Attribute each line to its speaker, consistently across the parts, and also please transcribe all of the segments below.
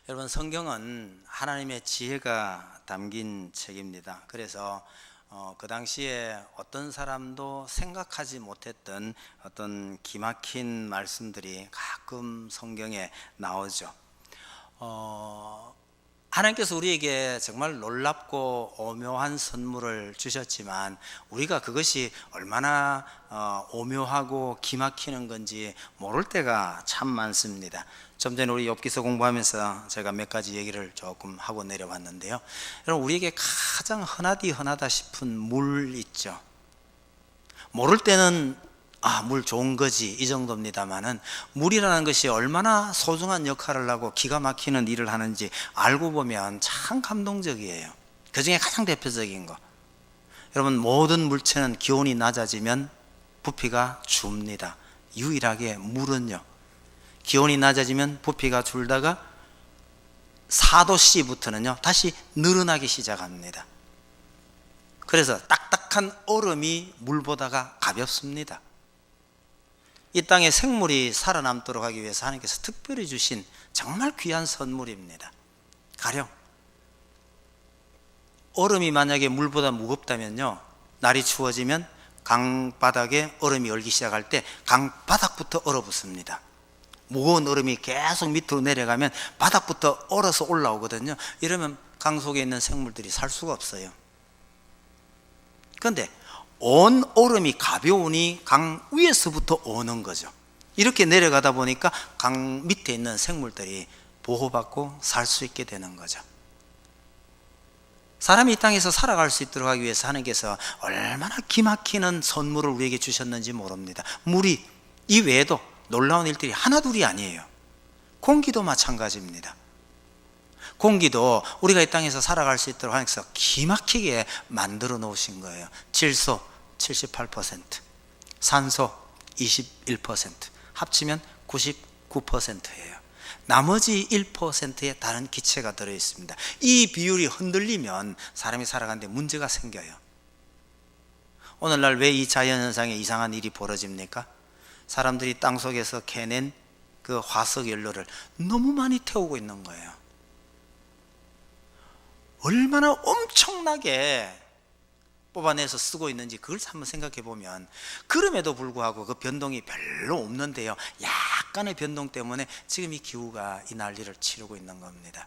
Speaker 1: 여러분, 성경은 하나님의 지혜가 담긴 책입니다. 그래서 그 당시에 어떤 사람도 생각하지 못했던 어떤 기막힌 말씀들이 가끔 성경에 나오죠. 하나님께서 우리에게 정말 놀랍고 오묘한 선물을 주셨지만 우리가 그것이 얼마나 오묘하고 기막히는 건지 모를 때가 참 많습니다. 좀 전에 우리 욥기서 공부하면서 제가 몇 가지 얘기를 조금 하고 내려왔는데요. 여러분, 우리에게 가장 흔하다 싶은 물 있죠. 모를 때는 물 좋은 거지 이 정도입니다만은, 물이라는 것이 얼마나 소중한 역할을 하고 기가 막히는 일을 하는지 알고 보면 참 감동적이에요. 그 중에 가장 대표적인 거, 여러분, 모든 물체는 기온이 낮아지면 부피가 줍니다. 유일하게 물은요, 기온이 낮아지면 부피가 줄다가 4도씨부터는요 다시 늘어나기 시작합니다. 그래서 딱딱한 얼음이 물보다가 가볍습니다. 이 땅에 생물이 살아남도록 하기 위해서 하나님께서 특별히 주신 정말 귀한 선물입니다. 가령 얼음이 만약에 물보다 무겁다면요, 날이 추워지면 강바닥에 얼음이 얼기 시작할 때 강바닥부터 얼어붙습니다. 무거운 얼음이 계속 밑으로 내려가면 바닥부터 얼어서 올라오거든요. 이러면 강 속에 있는 생물들이 살 수가 없어요. 그런데 온 얼음이 가벼우니 강 위에서부터 오는 거죠. 이렇게 내려가다 보니까 강 밑에 있는 생물들이 보호받고 살 수 있게 되는 거죠. 사람이 이 땅에서 살아갈 수 있도록 하기 위해서 하나님께서 얼마나 기막히는 선물을 우리에게 주셨는지 모릅니다. 물이 이 외에도 놀라운 일들이 하나둘이 아니에요. 공기도 마찬가지입니다. 공기도 우리가 이 땅에서 살아갈 수 있도록 하나님께서 기막히게 만들어 놓으신 거예요. 질소 78%, 산소 21%, 합치면 99%예요. 나머지 1%의 다른 기체가 들어있습니다. 이 비율이 흔들리면 사람이 살아가는데 문제가 생겨요. 오늘날 왜 이 자연현상에 이상한 일이 벌어집니까? 사람들이 땅속에서 캐낸 그 화석 연료를 너무 많이 태우고 있는 거예요. 얼마나 엄청나게 뽑아내서 쓰고 있는지 그걸 한번 생각해 보면, 그럼에도 불구하고 그 변동이 별로 없는데요, 약간의 변동 때문에 지금 이 기후가 이 난리를 치르고 있는 겁니다.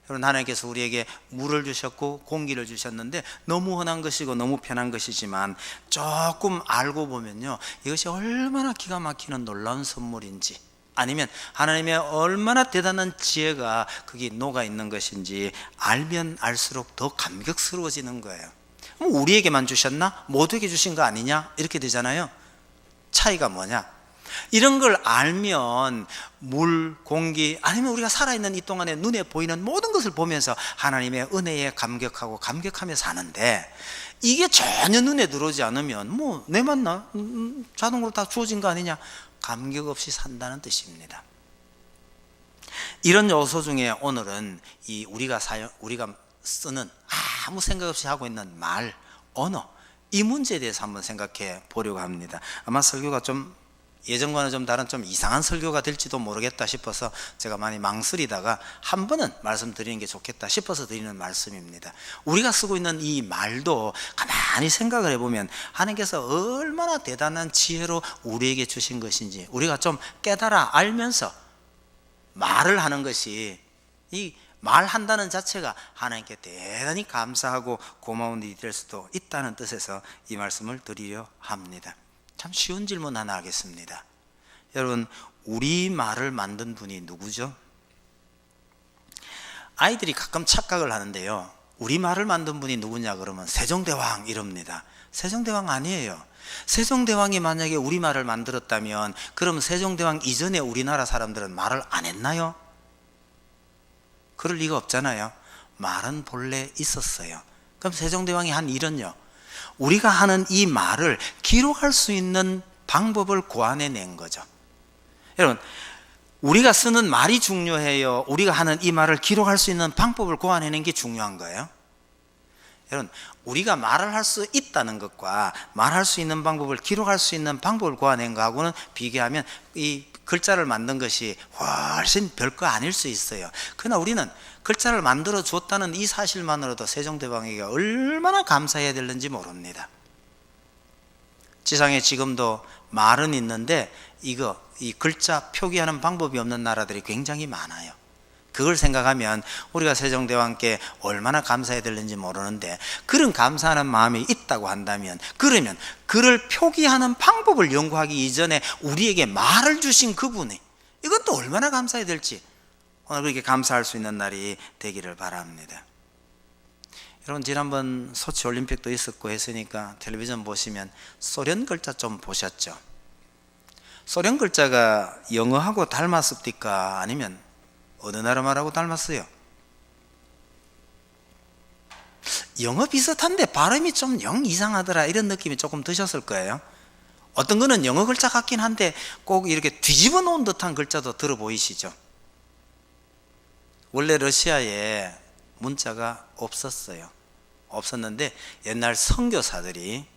Speaker 1: 여러분, 하나님께서 우리에게 물을 주셨고 공기를 주셨는데 너무 흔한 것이고 너무 편한 것이지만 조금 알고 보면요, 이것이 얼마나 기가 막히는 놀라운 선물인지, 아니면 하나님의 얼마나 대단한 지혜가 거기 녹아 있는 것인지 알면 알수록 더 감격스러워지는 거예요. 우리에게만 주셨나? 모두에게 주신 거 아니냐? 이렇게 되잖아요. 차이가 뭐냐? 이런 걸 알면 물, 공기, 아니면 우리가 살아있는 이 동안에 눈에 보이는 모든 것을 보면서 하나님의 은혜에 감격하고 감격하며 사는데, 이게 전혀 눈에 들어오지 않으면 내 맞나? 자동으로 다 주어진 거 아니냐? 감격 없이 산다는 뜻입니다. 이런 요소 중에 오늘은 이 우리가 쓰는 아무 생각 없이 하고 있는 말, 언어, 이 문제에 대해서 한번 생각해 보려고 합니다. 아마 설교가 좀 예전과는 좀 다른 좀 이상한 설교가 될지도 모르겠다 싶어서 제가 많이 망설이다가 한 번은 말씀드리는 게 좋겠다 싶어서 드리는 말씀입니다. 우리가 쓰고 있는 이 말도 가만히 생각을 해보면 하나님께서 얼마나 대단한 지혜로 우리에게 주신 것인지 우리가 좀 깨달아 알면서 말을 하는 것이, 이 말한다는 자체가 하나님께 대단히 감사하고 고마운 일이 될 수도 있다는 뜻에서 이 말씀을 드리려 합니다. 참 쉬운 질문 하나 하겠습니다. 여러분, 우리말을 만든 분이 누구죠? 아이들이 가끔 착각을 하는데요, 우리말을 만든 분이 누구냐 그러면 세종대왕 이럽니다. 세종대왕 아니에요. 세종대왕이 만약에 우리말을 만들었다면 그럼 세종대왕 이전에 우리나라 사람들은 말을 안 했나요? 그럴 리가 없잖아요. 말은 본래 있었어요. 그럼 세종대왕이 한 일은요, 우리가 하는 이 말을 기록할 수 있는 방법을 고안해낸 거죠. 여러분, 우리가 쓰는 말이 중요해요? 우리가 하는 이 말을 기록할 수 있는 방법을 고안해낸 게 중요한 거예요? 여러분, 우리가 말을 할 수 있다는 것과 말할 수 있는 방법을 기록할 수 있는 방법을 고안한 거하고는 비교하면 글자를 만든 것이 훨씬 별거 아닐 수 있어요. 그러나 우리는 글자를 만들어 주었다는 이 사실만으로도 세종대왕에게 얼마나 감사해야 되는지 모릅니다. 지상에 지금도 말은 있는데 이 글자 표기하는 방법이 없는 나라들이 굉장히 많아요. 그걸 생각하면 우리가 세종대왕께 얼마나 감사해야 되는지 모르는데, 그런 감사하는 마음이 있다고 한다면, 그러면 글을 표기하는 방법을 연구하기 이전에 우리에게 말을 주신 그분이, 이것도 얼마나 감사해야 될지 오늘 그렇게 감사할 수 있는 날이 되기를 바랍니다. 여러분, 지난번 소치 올림픽도 있었고 했으니까 텔레비전 보시면 소련 글자 좀 보셨죠? 소련 글자가 영어하고 닮았습니까? 아니면 어느 나라 말하고 닮았어요? 영어 비슷한데 발음이 좀 영 이상하더라, 이런 느낌이 조금 드셨을 거예요. 어떤 거는 영어 글자 같긴 한데 꼭 이렇게 뒤집어 놓은 듯한 글자도 들어 보이시죠? 원래 러시아에 문자가 없었는데 옛날 선교사들이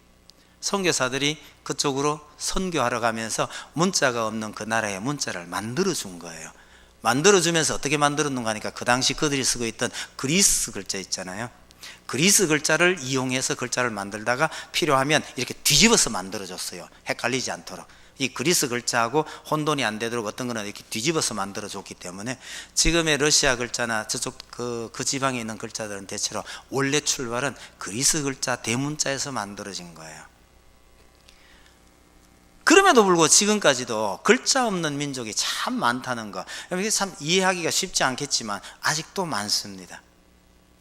Speaker 1: 그쪽으로 선교하러 가면서 문자가 없는 그 나라에 문자를 만들어 준 거예요. 만들어 주면서 어떻게 만들었는가 하니까 그 당시 그들이 쓰고 있던 그리스 글자 있잖아요. 그리스 글자를 이용해서 글자를 만들다가 필요하면 이렇게 뒤집어서 만들어 줬어요. 헷갈리지 않도록. 이 그리스 글자하고 혼돈이 안 되도록 어떤 거는 이렇게 뒤집어서 만들어 줬기 때문에 지금의 러시아 글자나 저쪽 그 지방에 있는 글자들은 대체로 원래 출발은 그리스 글자 대문자에서 만들어진 거예요. 그럼에도 불구하고 지금까지도 글자 없는 민족이 참 많다는 거, 이게 참 이해하기가 쉽지 않겠지만 아직도 많습니다.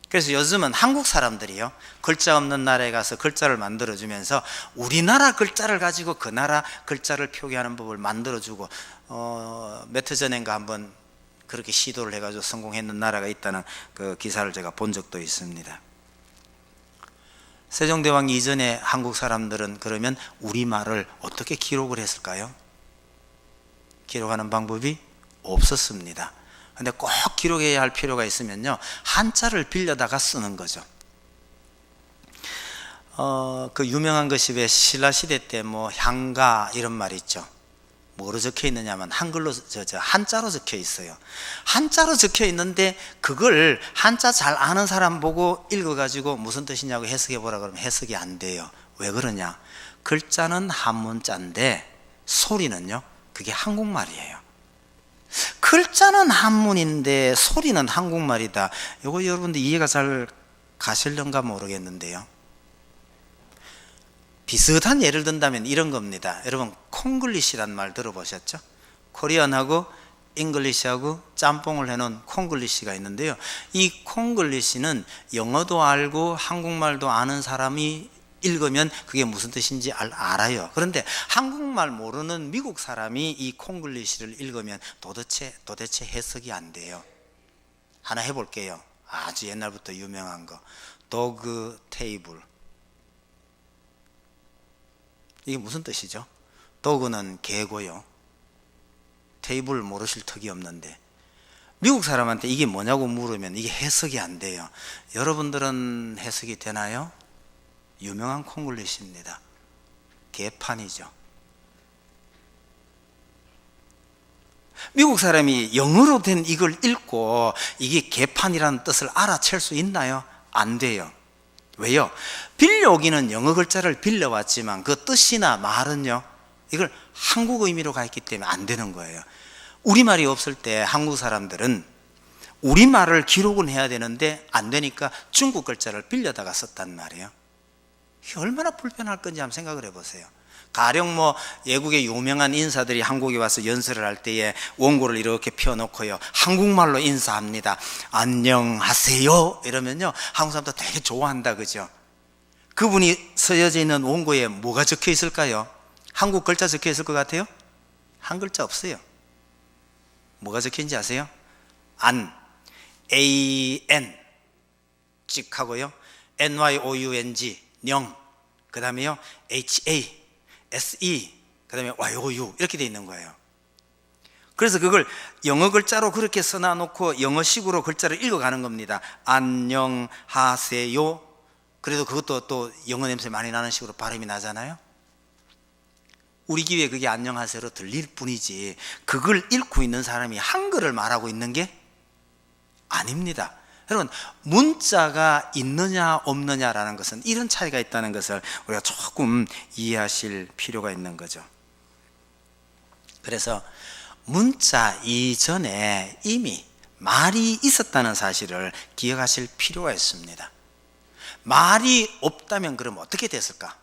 Speaker 1: 그래서 요즘은 한국 사람들이요, 글자 없는 나라에 가서 글자를 만들어주면서 우리나라 글자를 가지고 그 나라 글자를 표기하는 법을 만들어주고, 몇 해 전인가 한번 그렇게 시도를 해가지고 성공했는 나라가 있다는 그 기사를 제가 본 적도 있습니다. 세종대왕 이전에 한국 사람들은 그러면 우리말을 어떻게 기록을 했을까요? 기록하는 방법이 없었습니다. 근데 꼭 기록해야 할 필요가 있으면요, 한자를 빌려다가 쓰는 거죠. 그 유명한 것이 왜 신라시대 때 뭐 향가 이런 말이 있죠. 뭐로 적혀 있느냐면 한글로 한자로 적혀 있어요. 한자로 적혀 있는데 그걸 한자 잘 아는 사람 보고 읽어가지고 무슨 뜻이냐고 해석해 보라 그러면 해석이 안 돼요. 왜 그러냐? 글자는 한문자인데 소리는요, 그게 한국말이에요. 글자는 한문인데 소리는 한국말이다. 이거 여러분들 이해가 잘 가실런가 모르겠는데요. 비슷한 예를 든다면 이런 겁니다. 여러분, 콩글리시란 말 들어보셨죠? 코리안하고 잉글리시하고 짬뽕을 해놓은 콩글리시가 있는데요, 이 콩글리시는 영어도 알고 한국말도 아는 사람이 읽으면 그게 무슨 뜻인지 알아요. 그런데 한국말 모르는 미국 사람이 이 콩글리시를 읽으면 도대체 해석이 안 돼요. 하나 해볼게요. 아주 옛날부터 유명한 거, 도그 테이블. 이게 무슨 뜻이죠? 도그는 개고요, 테이블 모르실 턱이 없는데 미국 사람한테 이게 뭐냐고 물으면 이게 해석이 안 돼요. 여러분들은 해석이 되나요? 유명한 콩글리시입니다. 개판이죠. 미국 사람이 영어로 된 이걸 읽고 이게 개판이라는 뜻을 알아챌 수 있나요? 안 돼요. 왜요? 빌려오기는 영어 글자를 빌려왔지만 그 뜻이나 말은요, 이걸 한국 의미로 가 있기 때문에 안 되는 거예요. 우리말이 없을 때 한국 사람들은 우리말을 기록은 해야 되는데 안 되니까 중국 글자를 빌려다가 썼단 말이에요. 이게 얼마나 불편할 건지 한번 생각을 해보세요. 가령 뭐 외국의 유명한 인사들이 한국에 와서 연설을 할 때에 원고를 이렇게 펴놓고요, 한국말로 인사합니다. 안녕하세요 이러면요, 한국 사람들 되게 좋아한다, 그죠? 그분이 쓰여져 있는 원고에 뭐가 적혀 있을까요? 한국 글자 적혀 있을 것 같아요? 한 글자 없어요. 뭐가 적혀 있는지 아세요? 안, A-N 찍 하고요, N-Y-O-U-N-G 영, 그 다음에요 H-A SE, 그 다음에 YOU 이렇게 돼 있는 거예요. 그래서 그걸 영어 글자로 그렇게 써놔놓고 영어식으로 글자를 읽어가는 겁니다. 안녕하세요. 그래도 그것도 또 영어 냄새 많이 나는 식으로 발음이 나잖아요. 우리 귀에 그게 안녕하세요로 들릴 뿐이지 그걸 읽고 있는 사람이 한글을 말하고 있는 게 아닙니다. 여러분, 문자가 있느냐 없느냐라는 것은 이런 차이가 있다는 것을 우리가 조금 이해하실 필요가 있는 거죠. 그래서 문자 이전에 이미 말이 있었다는 사실을 기억하실 필요가 있습니다. 말이 없다면 그럼 어떻게 됐을까?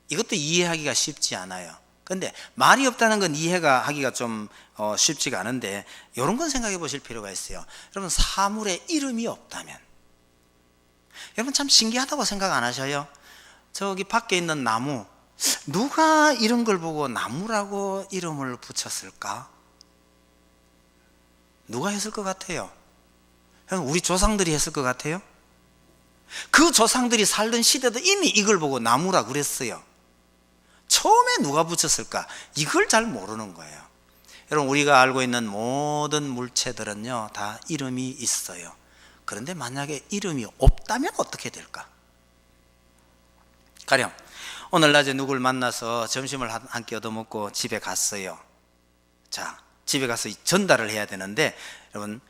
Speaker 1: 이것도 이해하기가 쉽지 않아요. 그런데 말이 없다는 건 이해가 하기가 좀 쉽지가 않은데 이런 건 생각해 보실 필요가 있어요. 여러분, 사물에 이름이 없다면, 여러분 참 신기하다고 생각 안 하셔요? 저기 밖에 있는 나무, 누가 이런 걸 보고 나무라고 이름을 붙였을까? 누가 했을 것 같아요? 우리 조상들이 했을 것 같아요? 그 조상들이 살던 시대도 이미 이걸 보고 나무라 그랬어요. 처음에 누가 붙였을까? 이걸 잘 모르는 거예요. 여러분, 우리가 알고 있는 모든 물체들은요 다 이름이 있어요. 그런데 만약에 이름이 없다면 어떻게 될까? 가령 오늘 낮에 누굴 만나서 점심을 함께 얻어먹고 집에 갔어요. 자, 집에 가서 전달을 해야 되는데 여러분,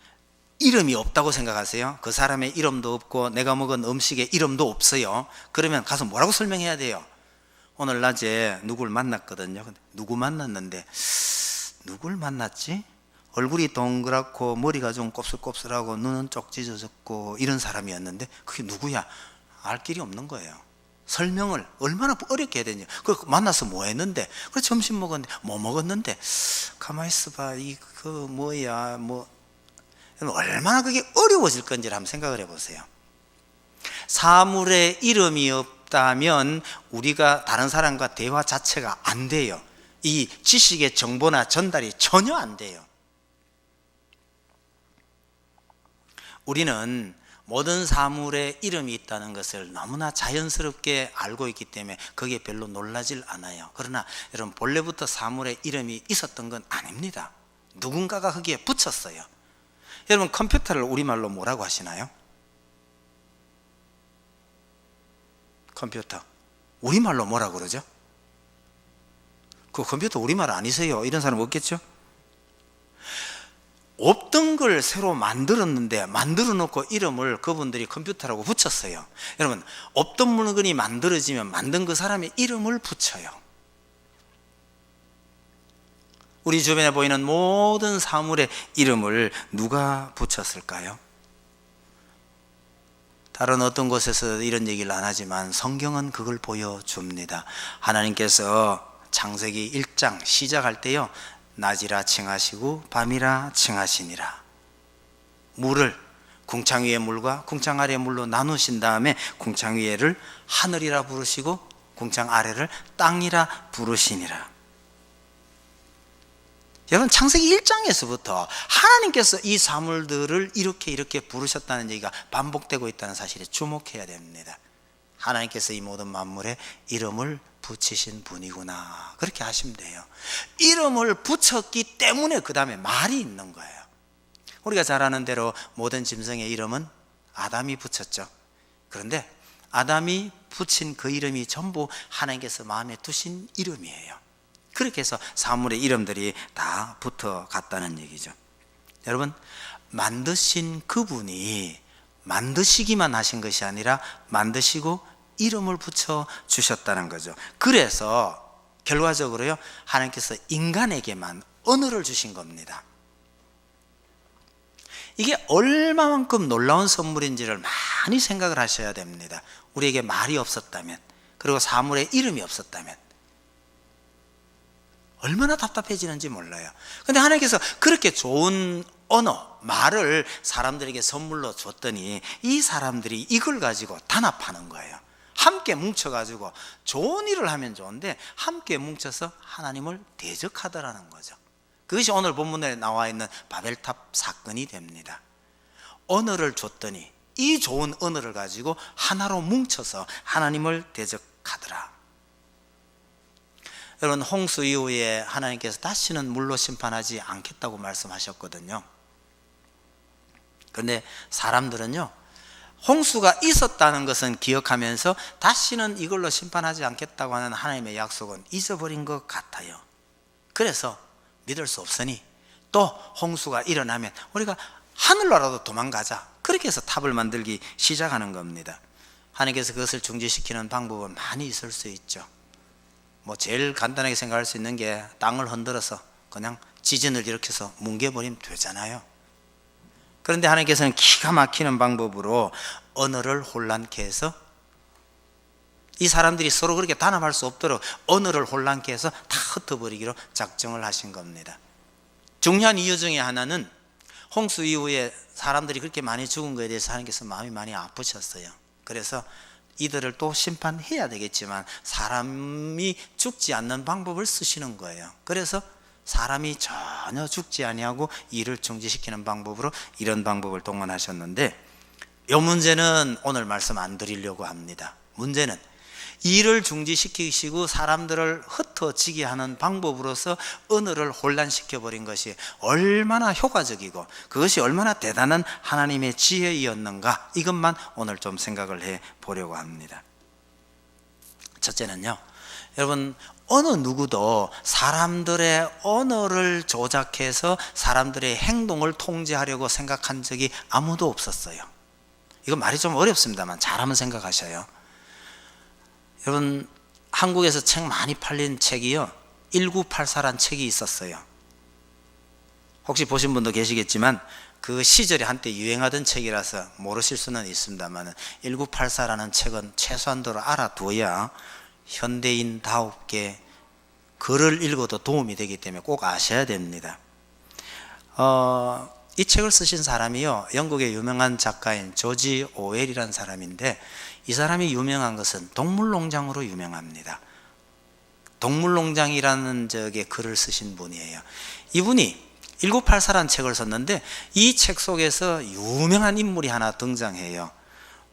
Speaker 1: 이름이 없다고 생각하세요? 그 사람의 이름도 없고 내가 먹은 음식의 이름도 없어요. 그러면 가서 뭐라고 설명해야 돼요? 오늘 낮에 누굴 만났거든요. 근데 누구 만났는데 누굴 만났지? 얼굴이 동그랗고 머리가 좀 곱슬곱슬하고 눈은 쪽 찢어졌고 이런 사람이었는데 그게 누구야? 알 길이 없는 거예요. 설명을 얼마나 어렵게 해야 되냐. 그 만나서 뭐 했는데, 그래 점심 먹었는데 뭐 먹었는데, 가만히 있어봐, 그 뭐야 뭐, 얼마나 그게 어려워질 건지를 한번 생각을 해보세요. 사물에 이름이 없다면 우리가 다른 사람과 대화 자체가 안 돼요. 이 지식의 정보나 전달이 전혀 안 돼요. 우리는 모든 사물에 이름이 있다는 것을 너무나 자연스럽게 알고 있기 때문에 거기에 별로 놀라질 않아요. 그러나 여러분, 본래부터 사물에 이름이 있었던 건 아닙니다. 누군가가 거기에 붙였어요. 여러분, 컴퓨터를 우리말로 뭐라고 하시나요? 컴퓨터 우리말로 뭐라고 그러죠? 그 컴퓨터 우리말 아니세요? 이런 사람 없겠죠? 없던 걸 새로 만들었는데 만들어 놓고 이름을 그분들이 컴퓨터라고 붙였어요. 여러분, 없던 물건이 만들어지면 만든 그 사람의 이름을 붙여요. 우리 주변에 보이는 모든 사물의 이름을 누가 붙였을까요? 다른 어떤 곳에서 이런 얘기를 안 하지만 성경은 그걸 보여줍니다. 하나님께서 창세기 1장 시작할 때요, 낮이라 칭하시고 밤이라 칭하시니라. 물을 궁창 위의 물과 궁창 아래의 물로 나누신 다음에 궁창 위에를 하늘이라 부르시고 궁창 아래를 땅이라 부르시니라. 여러분, 창세기 1장에서부터 하나님께서 이 사물들을 이렇게 부르셨다는 얘기가 반복되고 있다는 사실에 주목해야 됩니다. 하나님께서 이 모든 만물에 이름을 붙이신 분이구나, 그렇게 하시면 돼요. 이름을 붙였기 때문에 그 다음에 말이 있는 거예요. 우리가 잘 아는 대로 모든 짐승의 이름은 아담이 붙였죠. 그런데 아담이 붙인 그 이름이 전부 하나님께서 마음에 두신 이름이에요. 그렇게 해서 사물의 이름들이 다 붙어갔다는 얘기죠. 여러분, 만드신 그분이 만드시기만 하신 것이 아니라 만드시고 이름을 붙여 주셨다는 거죠. 그래서 결과적으로요, 하나님께서 인간에게만 언어를 주신 겁니다. 이게 얼마만큼 놀라운 선물인지를 많이 생각을 하셔야 됩니다. 우리에게 말이 없었다면, 그리고 사물에 이름이 없었다면 얼마나 답답해지는지 몰라요. 근데 하나님께서 그렇게 좋은 언어, 말을 사람들에게 선물로 줬더니 이 사람들이 이걸 가지고 단합하는 거예요. 함께 뭉쳐가지고 좋은 일을 하면 좋은데 함께 뭉쳐서 하나님을 대적하더라는 거죠. 그것이 오늘 본문에 나와 있는 바벨탑 사건이 됩니다. 언어를 줬더니 이 좋은 언어를 가지고 하나로 뭉쳐서 하나님을 대적하더라. 여러분, 홍수 이후에 하나님께서 다시는 물로 심판하지 않겠다고 말씀하셨거든요. 그런데 사람들은요, 홍수가 있었다는 것은 기억하면서 다시는 이걸로 심판하지 않겠다고 하는 하나님의 약속은 잊어버린 것 같아요. 그래서 믿을 수 없으니 또 홍수가 일어나면 우리가 하늘나라로 도망가자, 그렇게 해서 탑을 만들기 시작하는 겁니다. 하나님께서 그것을 중지시키는 방법은 많이 있을 수 있죠. 뭐 제일 간단하게 생각할 수 있는 게 땅을 흔들어서 그냥 지진을 일으켜서 뭉개버리면 되잖아요. 그런데 하나님께서는 기가 막히는 방법으로 언어를 혼란케 해서 이 사람들이 서로 그렇게 단합할 수 없도록 언어를 혼란케 해서 다 흩어버리기로 작정을 하신 겁니다. 중요한 이유 중에 하나는 홍수 이후에 사람들이 그렇게 많이 죽은 것에 대해서 하나님께서 마음이 많이 아프셨어요. 그래서 이들을 또 심판해야 되겠지만 사람이 죽지 않는 방법을 쓰시는 거예요. 그래서 사람이 전혀 죽지 아니하고 이를 중지시키는 방법으로 이런 방법을 동원하셨는데, 이 문제는 오늘 말씀 안 드리려고 합니다. 문제는 이를 중지시키시고 사람들을 흩어지게 하는 방법으로서 언어를 혼란시켜버린 것이 얼마나 효과적이고 그것이 얼마나 대단한 하나님의 지혜이었는가, 이것만 오늘 좀 생각을 해 보려고 합니다. 첫째는요, 여러분, 어느 누구도 사람들의 언어를 조작해서 사람들의 행동을 통제하려고 생각한 적이 아무도 없었어요. 이거 말이 좀 어렵습니다만 잘 한번 생각하셔요. 여러분, 한국에서 책 많이 팔린 책이요, 1984란 책이 있었어요. 혹시 보신 분도 계시겠지만 그 시절에 한때 유행하던 책이라서 모르실 수는 있습니다만 1984라는 책은 최소한도로 알아둬야 현대인다웁게 글을 읽어도 도움이 되기 때문에 꼭 아셔야 됩니다. 이 책을 쓰신 사람이요, 영국의 유명한 작가인 조지 오웰이라는 사람인데, 이 사람이 유명한 것은 동물농장으로 유명합니다. 동물농장이라는 글을 쓰신 분이에요. 이분이 1984라는 책을 썼는데 이 책 속에서 유명한 인물이 하나 등장해요.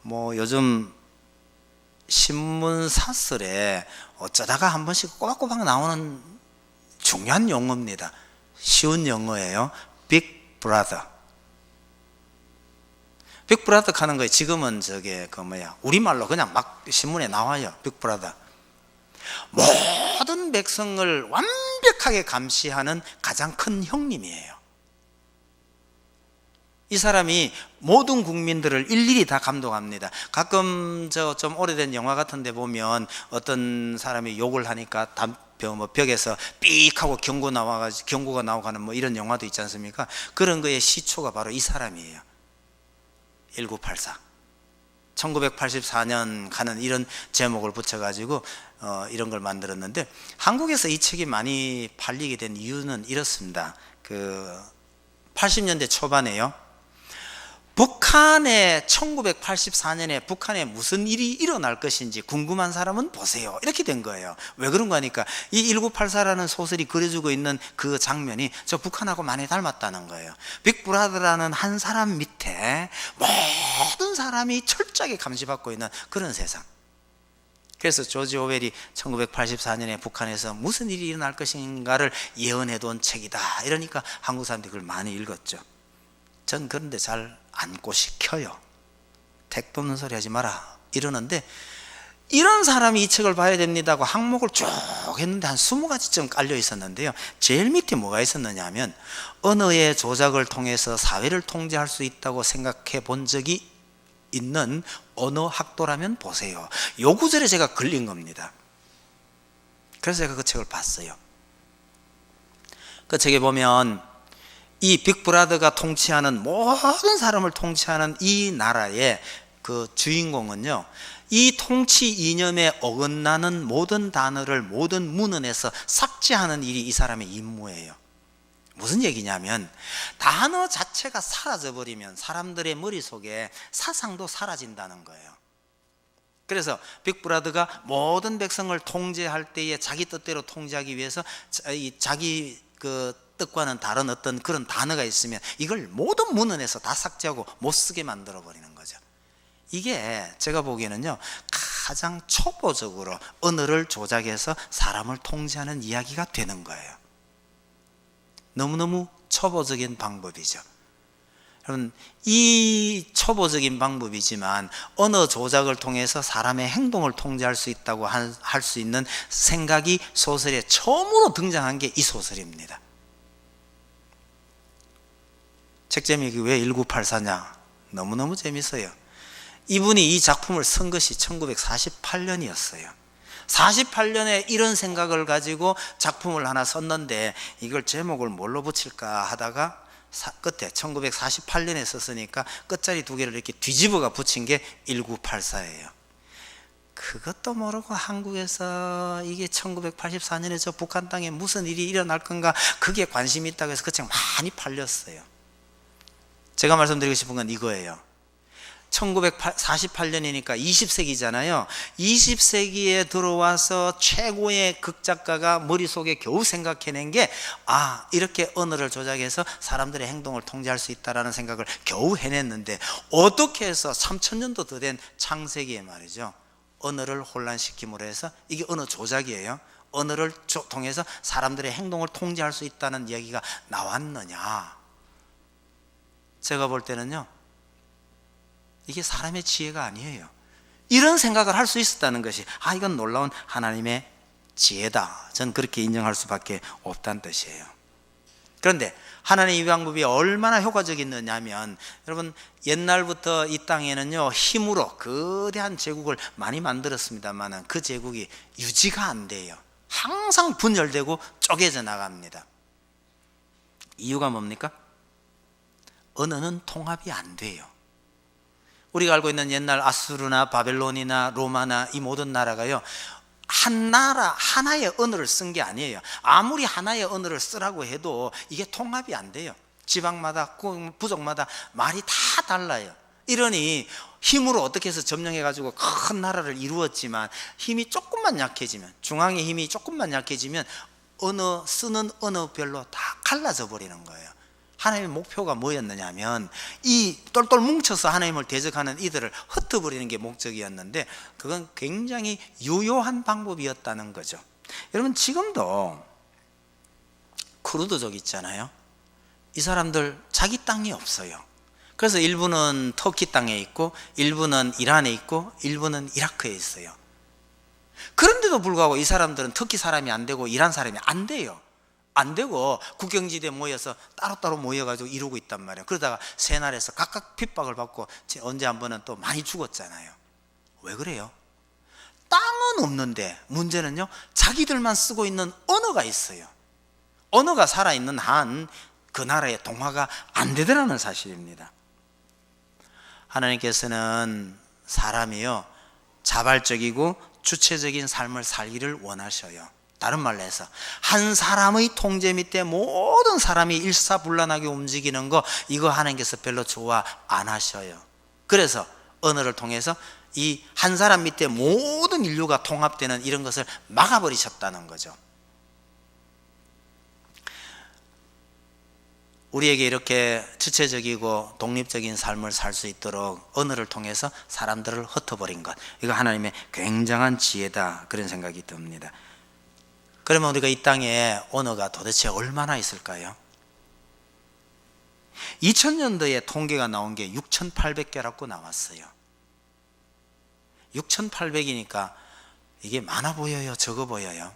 Speaker 1: 뭐 요즘 신문 사설에 어쩌다가 한 번씩 꼬박꼬박 나오는 중요한 용어입니다. 쉬운 영어예요. 빅브라더. 빅브라더 하는 거에 지금은 우리말로 그냥 막 신문에 나와요. 빅브라더. 모든 백성을 완벽하게 감시하는 가장 큰 형님이에요. 이 사람이 모든 국민들을 일일이 다 감독합니다. 가끔 좀 오래된 영화 같은 데 보면 어떤 사람이 욕을 하니까 벽에서 삑 하고 경고가 나오고 하는 뭐 이런 영화도 있지 않습니까? 그런 거의 시초가 바로 이 사람이에요. 1984. 1984년 가는 이런 제목을 붙여가지고 이런 걸 만들었는데, 한국에서 이 책이 많이 팔리게 된 이유는 이렇습니다. 80년대 초반에요, 북한에 1984년에 북한에 무슨 일이 일어날 것인지 궁금한 사람은 보세요, 이렇게 된 거예요. 왜 그런가 하니까 이 1984라는 소설이 그려주고 있는 그 장면이 저 북한하고 많이 닮았다는 거예요. 빅브라더라는 한 사람 밑에 모든 사람이 철저하게 감시받고 있는 그런 세상. 그래서 조지 오웰이 1984년에 북한에서 무슨 일이 일어날 것인가를 예언해둔 책이다, 이러니까 한국 사람들이 그걸 많이 읽었죠. 전 그런데 잘 안 꼬시켜요. 택도 없는 소리 하지 마라 이러는데, 이런 사람이 이 책을 봐야 됩니다고 항목을 쭉 했는데 한 20가지쯤 깔려 있었는데요, 제일 밑에 뭐가 있었느냐 하면 언어의 조작을 통해서 사회를 통제할 수 있다고 생각해 본 적이 있는 언어학도라면 보세요. 요 구절에 제가 걸린 겁니다. 그래서 제가 그 책을 봤어요. 그 책에 보면 이 빅브라더가 통치하는, 모든 사람을 통치하는 이 나라의 그 주인공은요, 이 통치 이념에 어긋나는 모든 단어를 모든 문헌에서 삭제하는 일이 이 사람의 임무예요. 무슨 얘기냐면 단어 자체가 사라져버리면 사람들의 머릿속에 사상도 사라진다는 거예요. 그래서 빅브라더가 모든 백성을 통제할 때에 자기 뜻대로 통제하기 위해서 자기 뜻과는 다른 어떤 그런 단어가 있으면 이걸 모든 문헌에서 다 삭제하고 못 쓰게 만들어 버리는 거죠. 이게 제가 보기에는요, 가장 초보적으로 언어를 조작해서 사람을 통제하는 이야기가 되는 거예요. 너무너무 초보적인 방법이죠. 여러분, 이 초보적인 방법이지만 언어 조작을 통해서 사람의 행동을 통제할 수 있다고 할 수 있는 생각이 소설에 처음으로 등장한 게 이 소설입니다. 책 제목이 왜 1984냐? 너무너무 재밌어요. 이분이 이 작품을 쓴 것이 1948년이었어요. 48년에 이런 생각을 가지고 작품을 하나 썼는데 이걸 제목을 뭘로 붙일까 하다가 끝에 1948년에 썼으니까 끝자리 두 개를 이렇게 뒤집어가 붙인 게 1984예요. 그것도 모르고 한국에서 이게 1984년에 저 북한 땅에 무슨 일이 일어날 건가, 그게 관심이 있다고 해서 그 책 많이 팔렸어요. 제가 말씀드리고 싶은 건 이거예요. 1948년이니까 20세기잖아요. 20세기에 들어와서 최고의 극작가가 머릿속에 겨우 생각해낸 게, 이렇게 언어를 조작해서 사람들의 행동을 통제할 수 있다는 생각을 겨우 해냈는데, 어떻게 해서 3000년도 더 된 창세기에 말이죠, 언어를 혼란시킴으로 해서, 이게 언어 조작이에요. 언어를 통해서 사람들의 행동을 통제할 수 있다는 이야기가 나왔느냐? 제가 볼 때는요, 이게 사람의 지혜가 아니에요. 이런 생각을 할 수 있었다는 것이 이건 놀라운 하나님의 지혜다, 전 그렇게 인정할 수밖에 없다는 뜻이에요. 그런데 하나님의 이 방법이 얼마나 효과적이었느냐면, 여러분, 옛날부터 이 땅에는요 힘으로 거대한 제국을 많이 만들었습니다만 그 제국이 유지가 안 돼요. 항상 분열되고 쪼개져 나갑니다. 이유가 뭡니까? 언어는 통합이 안 돼요. 우리가 알고 있는 옛날 아수르나 바벨론이나 로마나 이 모든 나라가요, 한 나라 하나의 언어를 쓴 게 아니에요. 아무리 하나의 언어를 쓰라고 해도 이게 통합이 안 돼요. 지방마다 부족마다 말이 다 달라요. 이러니 힘으로 어떻게 해서 점령해 가지고 큰 나라를 이루었지만, 힘이 조금만 약해지면, 중앙의 힘이 조금만 약해지면 쓰는 언어별로 다 갈라져 버리는 거예요. 하나님의 목표가 뭐였느냐면, 이 똘똘 뭉쳐서 하나님을 대적하는 이들을 흩어버리는 게 목적이었는데, 그건 굉장히 유효한 방법이었다는 거죠. 여러분, 지금도 쿠르드족 있잖아요. 이 사람들 자기 땅이 없어요. 그래서 일부는 터키 땅에 있고, 일부는 이란에 있고, 일부는 이라크에 있어요. 그런데도 불구하고 이 사람들은 터키 사람이 안 되고 이란 사람이 안 돼요. 안 되고 국경지대에 모여서 따로따로 모여가지고 이루고 있단 말이에요. 그러다가 세 나라에서 각각 핍박을 받고 언제 한 번은 또 많이 죽었잖아요. 왜 그래요? 땅은 없는데 문제는요, 자기들만 쓰고 있는 언어가 있어요. 언어가 살아있는 한 그 나라의 동화가 안 되더라는 사실입니다. 하나님께서는 사람이요 자발적이고 주체적인 삶을 살기를 원하셔요. 다른 말로 해서 한 사람의 통제 밑에 모든 사람이 일사불란하게 움직이는 거, 이거 하나님께서 별로 좋아 안 하셔요. 그래서 언어를 통해서 이 한 사람 밑에 모든 인류가 통합되는 이런 것을 막아버리셨다는 거죠. 우리에게 이렇게 주체적이고 독립적인 삶을 살 수 있도록 언어를 통해서 사람들을 흩어버린 것, 이거 하나님의 굉장한 지혜다, 그런 생각이 듭니다. 그러면 우리가 이 땅에 언어가 도대체 얼마나 있을까요? 2000년도에 통계가 나온 게 6,800개라고 나왔어요. 6,800이니까 이게 많아 보여요, 적어 보여요?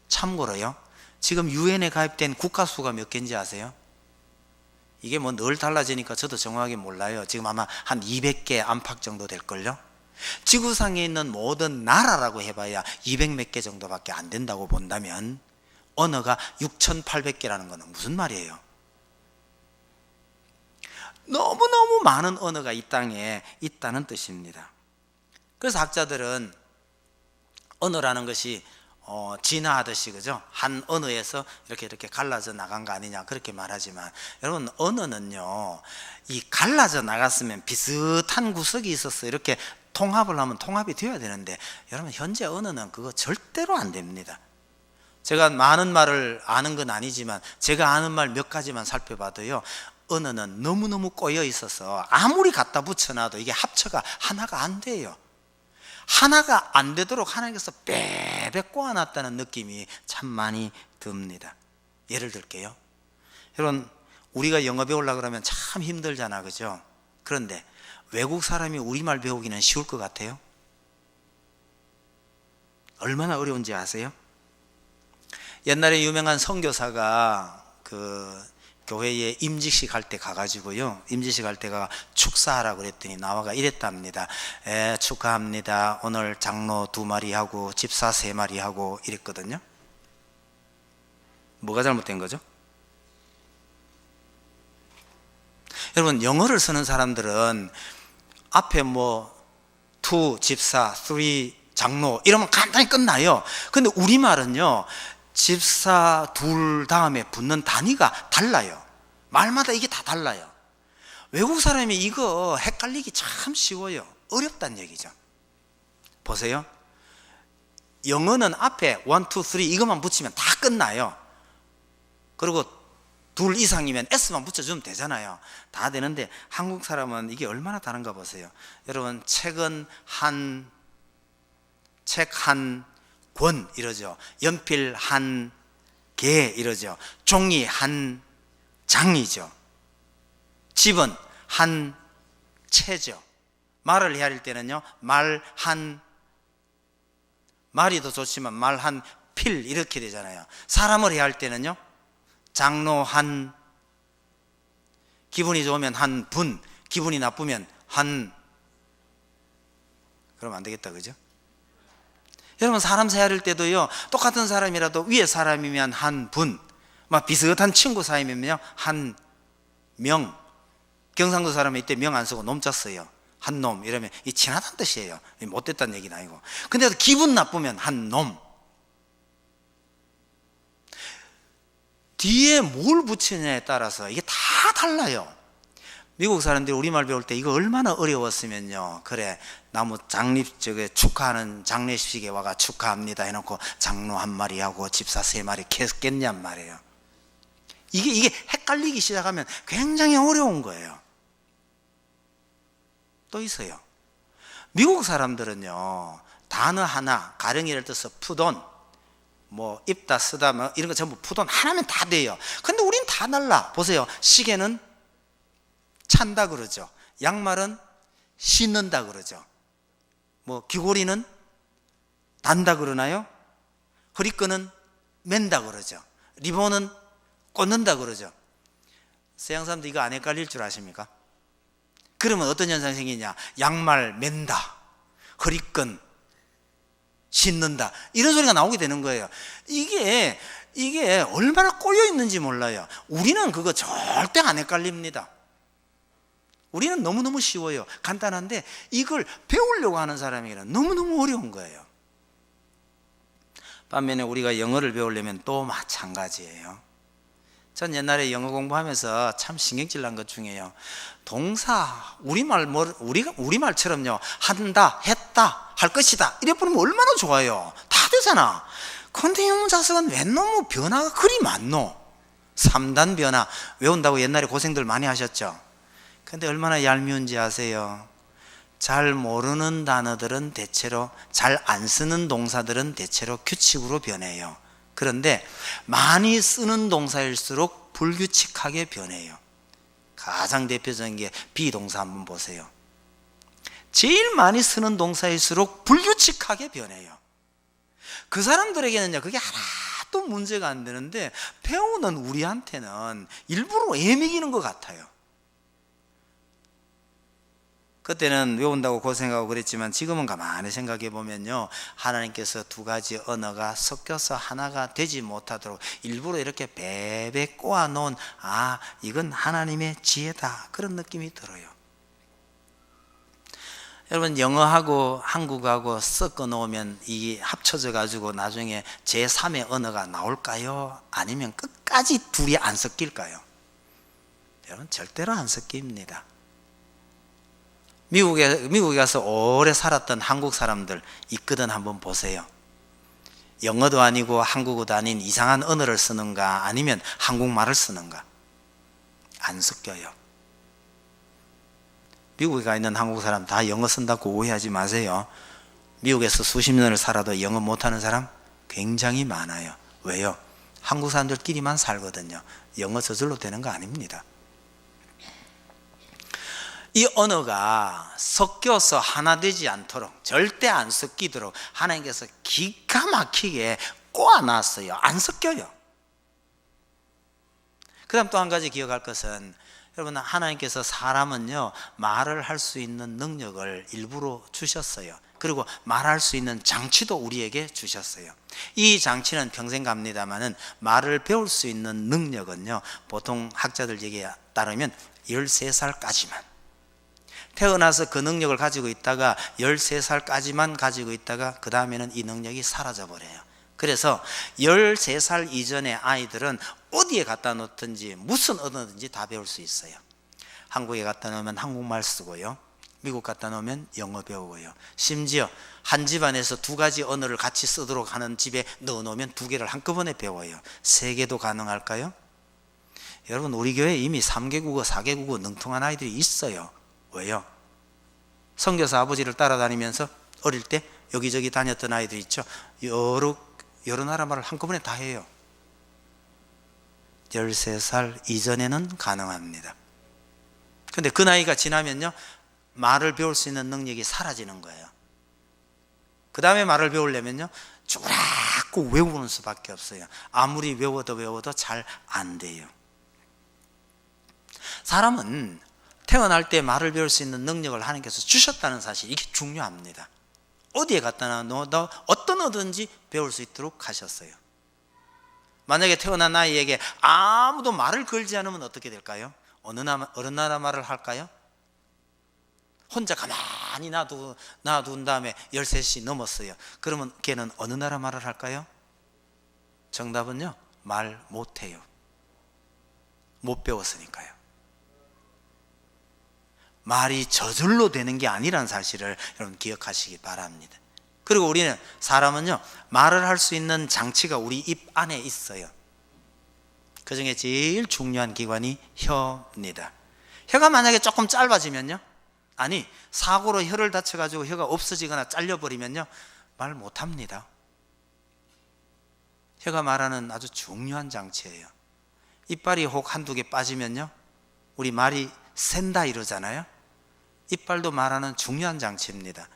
Speaker 1: 참고로요, 지금 유엔에 가입된 국가 수가 몇 개인지 아세요? 이게 뭐 늘 달라지니까 저도 정확하게 몰라요. 지금 아마 한 200개 안팎 정도 될걸요? 지구상에 있는 모든 나라라고 해봐야 200몇 개 정도밖에 안 된다고 본다면, 언어가 6,800개라는 것은 무슨 말이에요? 너무너무 많은 언어가 이 땅에 있다는 뜻입니다. 그래서 학자들은 언어라는 것이 진화하듯이, 그죠? 한 언어에서 이렇게 갈라져 나간 거 아니냐, 그렇게 말하지만, 여러분, 언어는요, 이 갈라져 나갔으면 비슷한 구석이 있어서 이렇게 통합을 하면 통합이 되어야 되는데, 여러분, 현재 언어는 그거 절대로 안 됩니다. 제가 많은 말을 아는 건 아니지만 제가 아는 말 몇 가지만 살펴봐도요, 언어는 너무너무 꼬여 있어서 아무리 갖다 붙여놔도 이게 합쳐가 하나가 안 돼요. 하나가 안 되도록 하나님께서 빼빼 꼬아놨다는 느낌이 참 많이 듭니다. 예를 들게요. 여러분, 우리가 영어 배우려고 그러면 참 힘들잖아, 그죠? 그런데 외국 사람이 우리말 배우기는 쉬울 것 같아요? 얼마나 어려운지 아세요? 옛날에 유명한 선교사가 그 교회에 임직식 할 때 가가지고요, 임직식 할 때가 축사하라고 그랬더니 나와가 이랬답니다. 축하합니다. 오늘 장로 2마리 하고 집사 3마리 하고 이랬거든요. 뭐가 잘못된 거죠? 여러분, 영어를 쓰는 사람들은 앞에 뭐 2 집사, 3 장로 이러면 간단히 끝나요. 근데 우리말은요, 집사 둘 다음에 붙는 단위가 달라요. 말마다 이게 다 달라요. 외국 사람이 이거 헷갈리기 참 쉬워요. 어렵다는 얘기죠. 보세요. 영어는 앞에 1, 2, 3 이것만 붙이면 다 끝나요. 그리고 둘 이상이면 S만 붙여주면 되잖아요. 다 되는데 한국 사람은 이게 얼마나 다른가 보세요. 여러분, 책 한 권 이러죠. 연필 한 개 이러죠. 종이 한 장이죠. 집은 한 채죠. 말을 해야 할 때는요, 말이 더 좋지만 말 한 필 이렇게 되잖아요. 사람을 해야 할 때는요, 장로 한, 기분이 좋으면 한 분, 기분이 나쁘면 한, 그러면 안 되겠다, 그죠? 여러분, 사람 세할 때도요, 똑같은 사람이라도 위에 사람이면 한 분, 막 비슷한 친구 사이면요, 한 명. 경상도 사람이 이때 명 안 쓰고 놈자 써요. 한 놈 이러면 이 친하다는 뜻이에요. 못됐다는 얘기는 아니고. 근데 기분 나쁘면 한 놈. 뒤에 뭘 붙이느냐에 따라서 이게 다 달라요. 미국 사람들이 우리말 배울 때 이거 얼마나 어려웠으면요, 그래, 나무 축하하는 장례식에 와가 축하합니다 해놓고 장로 1마리 하고 집사 3마리 계속겠냔 말이에요. 이게 헷갈리기 시작하면 굉장히 어려운 거예요. 또 있어요. 미국 사람들은요, 단어 하나, 가령 예를 들어서 푸돈, 뭐 입다 쓰다 뭐 이런 거 전부 푸돈 하나면 다 돼요. 근데 우린 다 달라. 보세요. 시계는 찬다 그러죠. 양말은 신는다 그러죠. 뭐 귀고리는 단다 그러나요? 허리끈은 맨다 그러죠. 리본은 꽂는다 그러죠. 서양 사람들 이거 안 헷갈릴 줄 아십니까? 그러면 어떤 현상이 생기냐? 양말 맨다, 허리끈 신는다, 이런 소리가 나오게 되는 거예요. 이게 얼마나 꼬여 있는지 몰라요. 우리는 그거 절대 안 헷갈립니다. 우리는 너무너무 쉬워요. 간단한데 이걸 배우려고 하는 사람에게는 너무너무 어려운 거예요. 반면에 우리가 영어를 배우려면 또 마찬가지예요. 전 옛날에 영어 공부하면서 참 신경질 난 것 중에요, 동사 우리말처럼요, 한다, 했다, 할 것이다 이래 버리면 얼마나 좋아요. 다 되잖아. 근데 영문 자석은 왜 너무 변화가 그리 많노? 3단 변화 외운다고 옛날에 고생들 많이 하셨죠? 근데 얼마나 얄미운지 아세요? 잘 모르는 단어들은 대체로, 잘 안 쓰는 동사들은 대체로 규칙으로 변해요. 그런데 많이 쓰는 동사일수록 불규칙하게 변해요. 가장 대표적인 게 비동사 한번 보세요. 제일 많이 쓰는 동사일수록 불규칙하게 변해요. 그 사람들에게는요, 그게 하나도 문제가 안 되는데 배우는 우리한테는 일부러 애매기는 것 같아요. 그때는 외운다고 고생하고 그랬지만 지금은 가만히 생각해 보면요, 하나님께서 2가지 언어가 섞여서 하나가 되지 못하도록 일부러 이렇게 베베 꼬아 놓은, 이건 하나님의 지혜다, 그런 느낌이 들어요. 여러분, 영어하고 한국어하고 섞어 놓으면 이 합쳐져 가지고 나중에 제3의 언어가 나올까요? 아니면 끝까지 둘이 안 섞일까요? 여러분, 절대로 안 섞입니다. 미국에 가서 오래 살았던 한국 사람들 있거든. 한번 보세요. 영어도 아니고 한국어도 아닌 이상한 언어를 쓰는가, 아니면 한국말을 쓰는가? 안 섞여요. 미국에 가 있는 한국 사람 다 영어 쓴다고 오해하지 마세요. 미국에서 수십 년을 살아도 영어 못하는 사람 굉장히 많아요. 왜요? 한국 사람들끼리만 살거든요. 영어 저절로 되는 거 아닙니다. 이 언어가 섞여서 하나 되지 않도록, 절대 안 섞이도록 하나님께서 기가 막히게 꼬아놨어요. 안 섞여요. 그 다음 또 한 가지 기억할 것은, 여러분, 하나님께서 사람은요 말을 할 수 있는 능력을 일부러 주셨어요. 그리고 말할 수 있는 장치도 우리에게 주셨어요. 이 장치는 평생 갑니다마는 말을 배울 수 있는 능력은요 보통 학자들 얘기에 따르면 13살까지만, 태어나서 그 능력을 가지고 있다가 13살까지만 가지고 있다가 그 다음에는 이 능력이 사라져 버려요. 그래서 13살 이전의 아이들은 어디에 갖다 놓든지 무슨 언어든지 다 배울 수 있어요. 한국에 갖다 놓으면 한국말 쓰고요, 미국 갖다 놓으면 영어 배우고요, 심지어 한 집안에서 두 가지 언어를 같이 쓰도록 하는 집에 넣어놓으면 두 개를 한꺼번에 배워요. 세 개도 가능할까요? 여러분, 우리 교회에 이미 3개국어 4개국어 능통한 아이들이 있어요. 왜요? 선교사 아버지를 따라다니면서 어릴 때 여기저기 다녔던 아이들 있죠. 여러 나라 말을 한꺼번에 다 해요. 13살 이전에는 가능합니다. 근데 그 나이가 지나면요 말을 배울 수 있는 능력이 사라지는 거예요. 그 다음에 말을 배우려면요 쭈그라고 외우는 수밖에 없어요. 아무리 외워도 잘 안 돼요. 사람은 태어날 때 말을 배울 수 있는 능력을 하나님께서 주셨다는 사실, 이게 중요합니다. 어디에 갖다 놔도 어떤 어든지 배울 수 있도록 하셨어요. 만약에 태어난 아이에게 아무도 말을 걸지 않으면 어떻게 될까요? 어느 나라 말을 할까요? 혼자 가만히 놔둔 다음에 13시 넘었어요. 그러면 걔는 어느 나라 말을 할까요? 정답은요, 말 못해요. 못 배웠으니까요. 말이 저절로 되는 게 아니라는 사실을 여러분 기억하시기 바랍니다. 그리고 우리는, 사람은요 말을 할 수 있는 장치가 우리 입 안에 있어요. 그 중에 제일 중요한 기관이 혀입니다. 혀가 만약에 조금 짧아지면요, 아니 사고로 혀를 다쳐가지고 혀가 없어지거나 잘려버리면요 말 못합니다. 혀가 말하는 아주 중요한 장치예요. 이빨이 혹 한두 개 빠지면요 우리 말이 샌다 이러잖아요. 이빨도 말하는 중요한 장치입니다.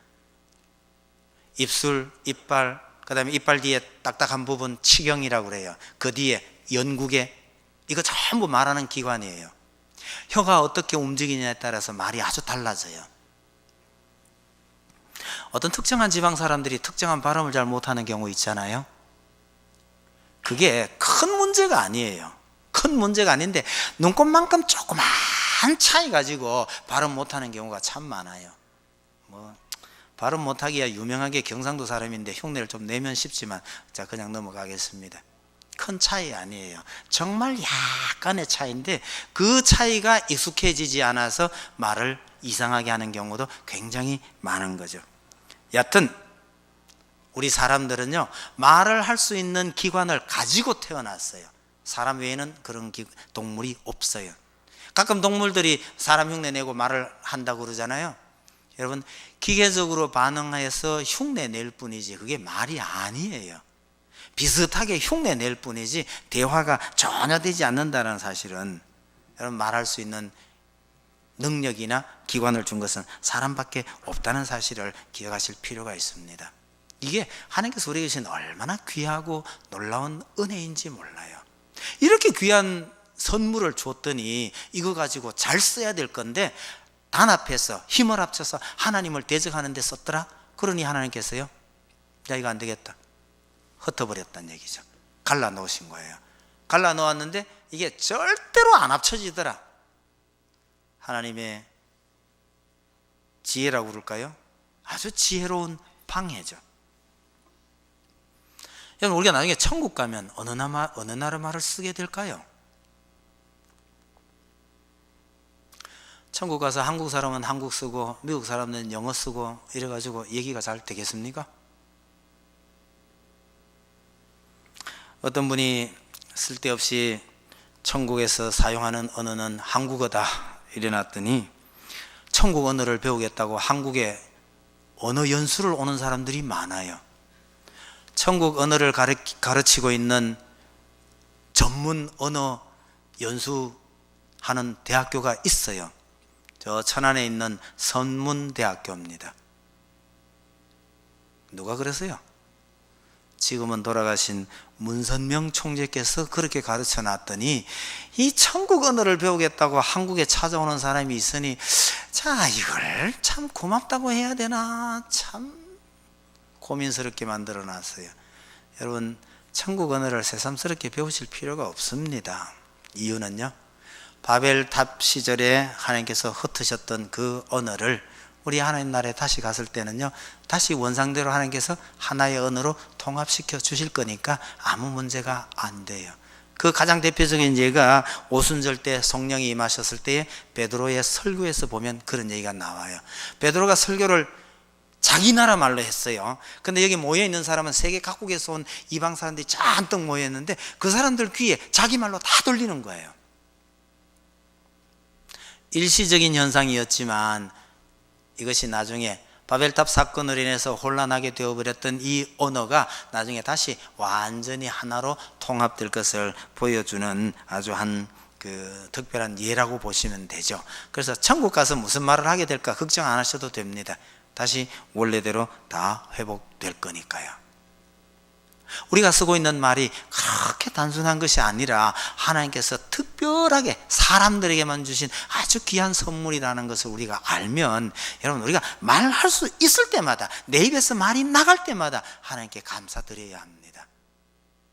Speaker 1: 입술, 이빨, 그 다음에 이빨 뒤에 딱딱한 부분 치경이라고 그래요. 그 뒤에 연구개, 이거 전부 말하는 기관이에요. 혀가 어떻게 움직이냐에 따라서 말이 아주 달라져요. 어떤 특정한 지방 사람들이 특정한 발음을 잘 못하는 경우 있잖아요. 그게 큰 문제가 아니에요. 큰 문제가 아닌데 눈곱만큼 조그만 차이 가지고 발음 못하는 경우가 참 많아요. 발음 못하기야 유명하게 경상도 사람인데 흉내를 좀 내면 쉽지만, 자 그냥 넘어가겠습니다. 큰 차이 아니에요. 정말 약간의 차이인데 그 차이가 익숙해지지 않아서 말을 이상하게 하는 경우도 굉장히 많은 거죠. 여하튼 우리 사람들은요 말을 할 수 있는 기관을 가지고 태어났어요. 사람 외에는 그런 동물이 없어요. 가끔 동물들이 사람 흉내 내고 말을 한다고 그러잖아요. 여러분, 기계적으로 반응해서 흉내 낼 뿐이지 그게 말이 아니에요. 비슷하게 흉내 낼 뿐이지 대화가 전혀 되지 않는다는 사실은, 여러분 말할 수 있는 능력이나 기관을 준 것은 사람밖에 없다는 사실을 기억하실 필요가 있습니다. 이게 하나님께서 우리에게 주신 얼마나 귀하고 놀라운 은혜인지 몰라요. 이렇게 귀한 선물을 줬더니 이거 가지고 잘 써야 될 건데 단합해서 힘을 합쳐서 하나님을 대적하는 데 썼더라. 그러니 하나님께서요, 야 이거 안 되겠다, 흩어버렸다는 얘기죠. 갈라놓으신 거예요. 갈라놓았는데 이게 절대로 안 합쳐지더라. 하나님의 지혜라고 그럴까요? 아주 지혜로운 방해죠. 여러분, 우리가 나중에 천국 가면 어느 나라 말을 쓰게 될까요? 천국 가서 한국 사람은 한국 쓰고 미국 사람은 영어 쓰고 이래가지고 얘기가 잘 되겠습니까? 어떤 분이 쓸데없이 천국에서 사용하는 언어는 한국어다 이래놨더니 천국 언어를 배우겠다고 한국에 언어 연수를 오는 사람들이 많아요. 천국 언어를 가르치고 있는 전문 언어 연수하는 대학교가 있어요. 저 천안에 있는 선문대학교입니다. 누가 그랬어요? 지금은 돌아가신 문선명 총재께서 그렇게 가르쳐 놨더니 이 천국 언어를 배우겠다고 한국에 찾아오는 사람이 있으니 자, 이걸 참 고맙다고 해야 되나 참 고민스럽게 만들어 놨어요. 여러분, 천국 언어를 새삼스럽게 배우실 필요가 없습니다. 이유는요, 바벨탑 시절에 하나님께서 흩으셨던 그 언어를 우리 하나님 나라에 다시 갔을 때는요, 다시 원상대로 하나님께서 하나의 언어로 통합시켜 주실 거니까 아무 문제가 안 돼요. 그 가장 대표적인 예가 오순절 때 성령이 임하셨을 때에 베드로의 설교에서 보면 그런 얘기가 나와요. 베드로가 설교를 자기 나라 말로 했어요. 근데 여기 모여있는 사람은 세계 각국에서 온 이방 사람들이 잔뜩 모여있는데 그 사람들 귀에 자기 말로 다 돌리는 거예요. 일시적인 현상이었지만 이것이 나중에 바벨탑 사건으로 인해서 혼란하게 되어버렸던 이 언어가 나중에 다시 완전히 하나로 통합될 것을 보여주는 아주 특별한 예라고 보시면 되죠. 그래서 천국 가서 무슨 말을 하게 될까 걱정 안 하셔도 됩니다. 다시 원래대로 다 회복될 거니까요. 우리가 쓰고 있는 말이 그렇게 단순한 것이 아니라 하나님께서 특별하게 사람들에게만 주신 아주 귀한 선물이라는 것을 우리가 알면, 여러분, 우리가 말할 수 있을 때마다, 내 입에서 말이 나갈 때마다 하나님께 감사드려야 합니다.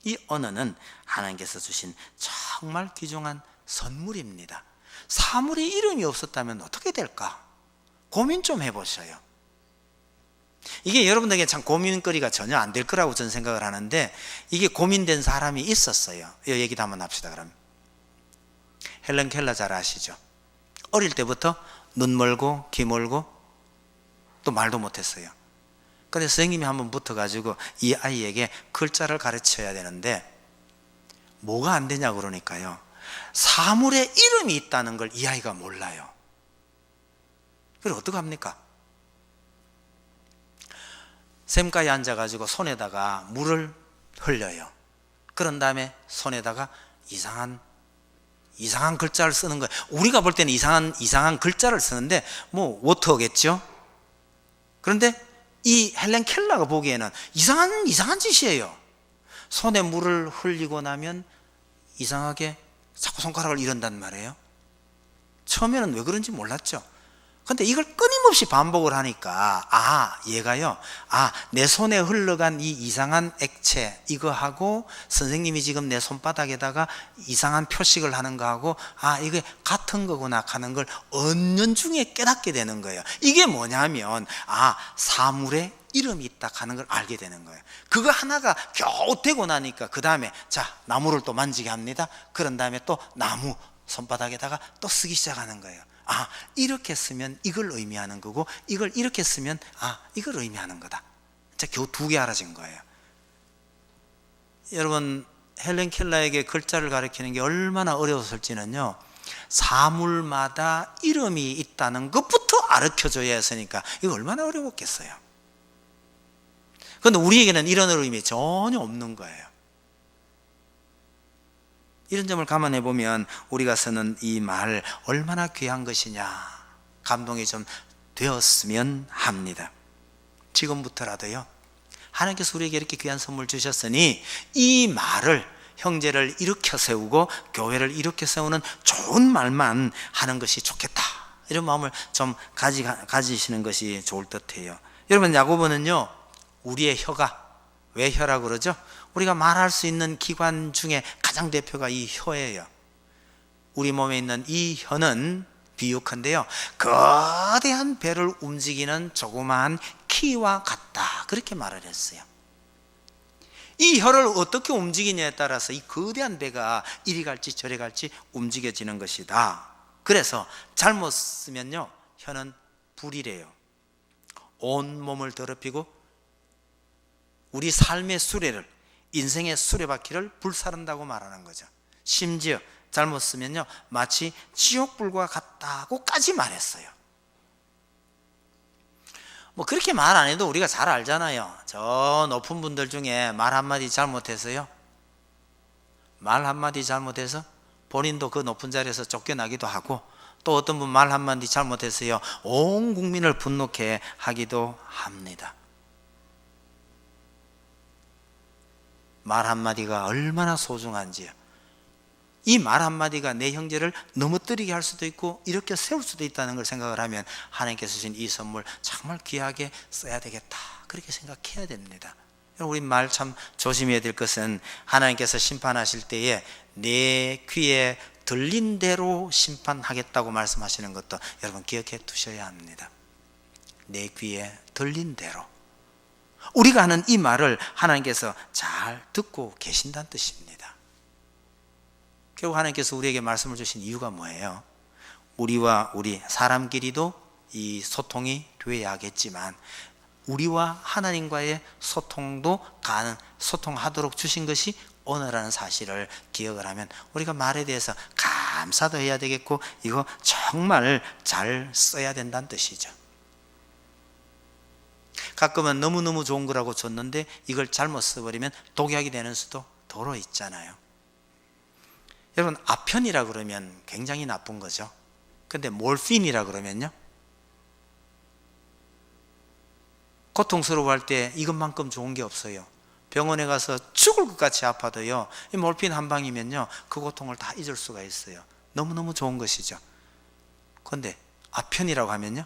Speaker 1: 이 언어는 하나님께서 주신 정말 귀중한 선물입니다. 사물의 이름이 없었다면 어떻게 될까? 고민 좀 해보셔요. 이게 여러분들에게 참 고민거리가 전혀 안 될 거라고 저는 생각을 하는데, 이게 고민된 사람이 있었어요. 이 얘기도 한번 합시다. 그럼 헬렌 켈러 잘 아시죠? 어릴 때부터 눈 멀고 귀 멀고 또 말도 못했어요. 그래서 선생님이 한번 붙어가지고 이 아이에게 글자를 가르쳐야 되는데 뭐가 안 되냐 그러니까요, 사물의 이름이 있다는 걸 이 아이가 몰라요. 그래 어떡합니까? 샘가에 앉아가지고 손에다가 물을 흘려요. 그런 다음에 손에다가 이상한 글자를 쓰는 거예요. 우리가 볼 때는 이상한 글자를 쓰는데 뭐 워터겠죠. 그런데 이 헬렌 켈러가 보기에는 이상한 짓이에요. 손에 물을 흘리고 나면 이상하게 자꾸 손가락을 이런단 말이에요. 처음에는 왜 그런지 몰랐죠. 근데 이걸 끊임없이 반복을 하니까 얘가요, 내 손에 흘러간 이 이상한 액체 이거하고 선생님이 지금 내 손바닥에다가 이상한 표식을 하는 거하고 이게 같은 거구나 하는 걸 은연중에 깨닫게 되는 거예요. 이게 뭐냐면 사물에 이름이 있다 하는 걸 알게 되는 거예요. 그거 하나가 겨우 되고 나니까 그 다음에 자, 나무를 또 만지게 합니다. 그런 다음에 또 나무 손바닥에다가 또 쓰기 시작하는 거예요. 이렇게 쓰면 이걸 의미하는 거고, 이걸 이렇게 쓰면 이걸 의미하는 거다. 자, 겨우 2개 알아진 거예요. 여러분, 헬렌 켈러에게 글자를 가르치는 게 얼마나 어려웠을지는요, 사물마다 이름이 있다는 것부터 가르쳐줘야 했으니까 이거 얼마나 어려웠겠어요. 그런데 우리에게는 이런 의미 전혀 없는 거예요. 이런 점을 감안해 보면 우리가 쓰는 이 말 얼마나 귀한 것이냐 감동이 좀 되었으면 합니다. 지금부터라도요, 하나님께서 우리에게 이렇게 귀한 선물 주셨으니 이 말을, 형제를 일으켜 세우고 교회를 일으켜 세우는 좋은 말만 하는 것이 좋겠다, 이런 마음을 좀 가지시는 것이 좋을 듯해요. 여러분, 야고보는요, 우리의 혀가, 왜 혀라고 그러죠? 우리가 말할 수 있는 기관 중에 가장 대표가 이 혀예요. 우리 몸에 있는 이 혀는 비유컨대요, 거대한 배를 움직이는 조그마한 키와 같다, 그렇게 말을 했어요. 이 혀를 어떻게 움직이냐에 따라서 이 거대한 배가 이리 갈지 저리 갈지 움직여지는 것이다. 그래서 잘못 쓰면요, 혀는 불이래요. 온 몸을 더럽히고 우리 삶의 수레를, 인생의 수레바퀴를 불사른다고 말하는 거죠. 심지어 잘못 쓰면요, 마치 지옥불과 같다고까지 말했어요. 뭐 그렇게 말 안 해도 우리가 잘 알잖아요. 저 높은 분들 중에 말 한마디 잘못해서요, 말 한마디 잘못해서 본인도 그 높은 자리에서 쫓겨나기도 하고, 또 어떤 분 말 한마디 잘못해서요 온 국민을 분노케 하기도 합니다. 말 한마디가 얼마나 소중한지요. 이 말 한마디가 내 형제를 넘어뜨리게 할 수도 있고 이렇게 세울 수도 있다는 걸 생각을 하면 하나님께서 주신 이 선물 정말 귀하게 써야 되겠다, 그렇게 생각해야 됩니다. 우리 말 참 조심해야 될 것은 하나님께서 심판하실 때에 내 귀에 들린 대로 심판하겠다고 말씀하시는 것도 여러분 기억해 두셔야 합니다. 내 귀에 들린 대로. 우리가 하는 이 말을 하나님께서 잘 듣고 계신다는 뜻입니다. 결국 하나님께서 우리에게 말씀을 주신 이유가 뭐예요? 우리와 우리 사람끼리도 이 소통이 돼야겠지만 우리와 하나님과의 소통도 소통하도록 주신 것이 언어라는 사실을 기억을 하면 우리가 말에 대해서 감사도 해야 되겠고 이거 정말 잘 써야 된다는 뜻이죠. 가끔은 너무너무 좋은 거라고 줬는데 이걸 잘못 써버리면 독약이 되는 수도 도로 있잖아요. 여러분, 아편이라 그러면 굉장히 나쁜 거죠. 근데 몰핀이라 그러면요, 고통스러워할 때 이것만큼 좋은 게 없어요. 병원에 가서 죽을 것 같이 아파도요, 이 몰핀 한 방이면요 그 고통을 다 잊을 수가 있어요. 너무너무 좋은 것이죠. 그런데 아편이라고 하면요,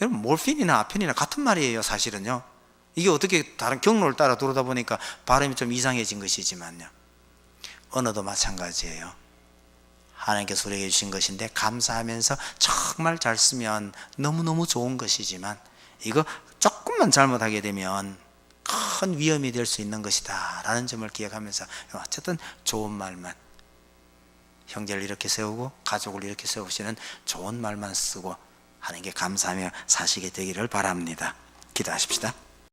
Speaker 1: 여러분 몰핀이나 아편이나 같은 말이에요 사실은요. 이게 어떻게 다른 경로를 따라 들어다 보니까 발음이 좀 이상해진 것이지만요, 언어도 마찬가지예요. 하나님께서 우리에게 주신 것인데 감사하면서 정말 잘 쓰면 너무너무 좋은 것이지만 이거 조금만 잘못하게 되면 큰 위험이 될 수 있는 것이다 라는 점을 기억하면서 어쨌든 좋은 말만, 형제를 이렇게 세우고 가족을 이렇게 세우시는 좋은 말만 쓰고 하나님께 감사하며 사시게 되기를 바랍니다. 기도하십시다.